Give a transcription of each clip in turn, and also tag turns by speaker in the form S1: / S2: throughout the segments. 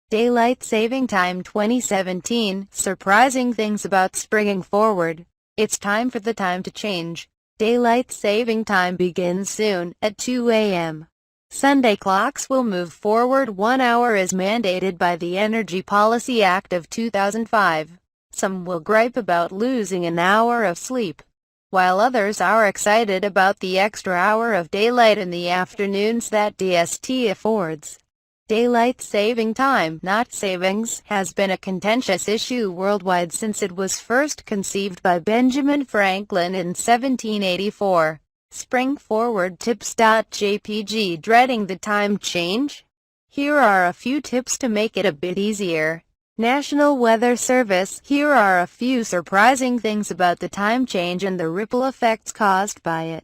S1: Daylight Saving Time 2017, surprising things about springing forward. It's time for the time to change. Daylight saving time begins soon, at 2 a.m. Sunday clocks will move forward 1 hour as mandated by the Energy Policy Act of 2005. Some will gripe about losing an hour of sleep, while others are excited about the extra hour of daylight in the afternoons that DST affords. Daylight saving time, not savings, has been a contentious issue worldwide since it was first conceived by Benjamin Franklin in 1784. Spring forward tips.jpg. Dreading the time change? Here are a few tips to make it a bit easier. National Weather Service. Here are a few surprising things about the time change and the ripple effects caused by it.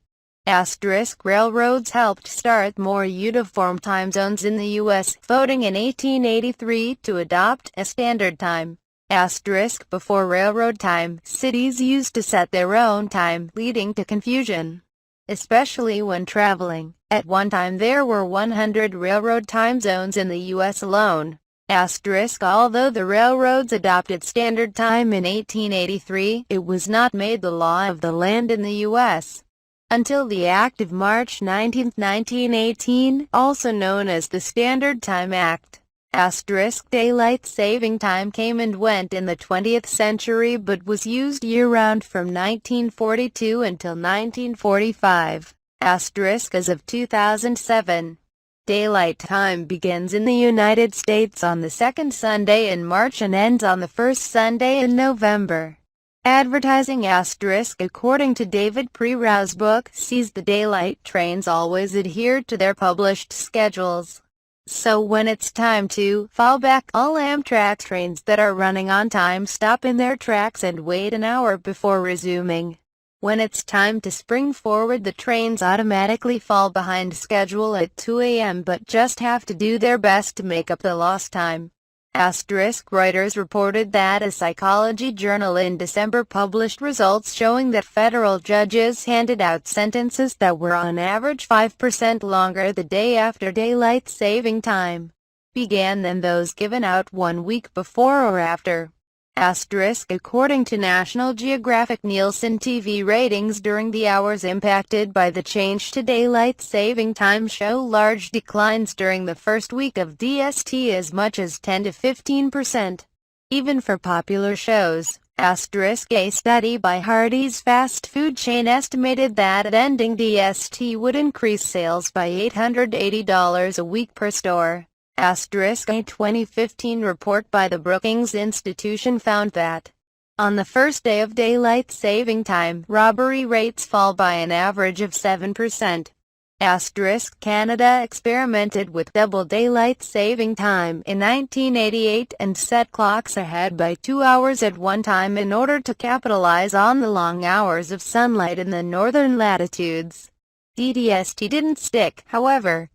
S1: Railroads helped start more uniform time zones in the U.S., voting in 1883 to adopt a standard time. Before railroad time, cities used to set their own time, leading to confusion, especially when traveling. At one time there were 100 railroad time zones in the U.S. alone. Although the railroads adopted standard time in 1883, it was not made the law of the land in the U.S. until the Act of March 19, 1918, also known as the Standard Time Act. Daylight saving time came and went in the 20th century but was used year-round from 1942 until 1945. As of 2007. Daylight time begins in the United States on the second Sunday in March and ends on the first Sunday in November. Advertising according to David Prerau's book, Seize the Daylight, trains always adhere to their published schedules. So when it's time to fall back, all Amtrak trains that are running on time stop in their tracks and wait an hour before resuming. When it's time to spring forward, the trains automatically fall behind schedule at 2 a.m. but just have to do their best to make up the lost time. Reuters reported that a psychology journal in December published results showing that federal judges handed out sentences that were on average 5% longer the day after daylight saving time began than those given out 1 week before or after. According to National Geographic, Nielsen TV ratings during the hours impacted by the change to daylight saving time show large declines during the first week of DST, as much as 10 to 15%. Even for popular shows. A study by Hardee's fast food chain estimated that ending DST would increase sales by $880 a week per store. A 2015 report by the Brookings Institution found that, on the first day of daylight saving time, robbery rates fall by an average of 7%. Canada experimented with double daylight saving time in 1988 and set clocks ahead by 2 hours at one time in order to capitalize on the long hours of sunlight in the northern latitudes. DST didn't stick, however.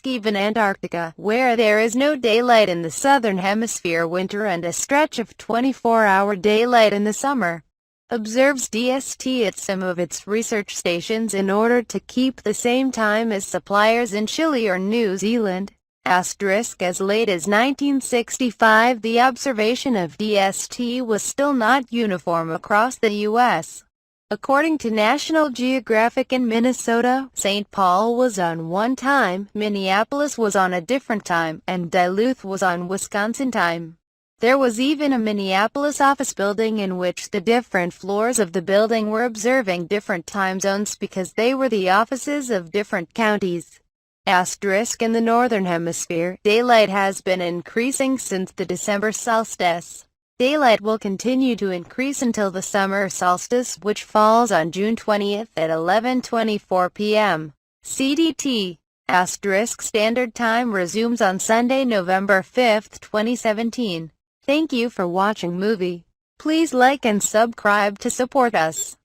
S1: Even Antarctica, where there is no daylight in the southern hemisphere winter and a stretch of 24-hour daylight in the summer, observes DST at some of its research stations in order to keep the same time as suppliers in Chile or New Zealand. As late as 1965, the observation of DST was still not uniform across the U.S. According to National Geographic, in Minnesota, St. Paul was on one time, Minneapolis was on a different time, and Duluth was on Wisconsin time. There was even a Minneapolis office building in which the different floors of the building were observing different time zones because they were the offices of different counties. In the Northern Hemisphere, daylight has been increasing since the December solstice. Daylight will continue to increase until the summer solstice, which falls on June 20th at 11:24 p.m. CDT. Standard time resumes on Sunday, November 5th, 2017. Thank you for watching movie. Please like and subscribe to support us.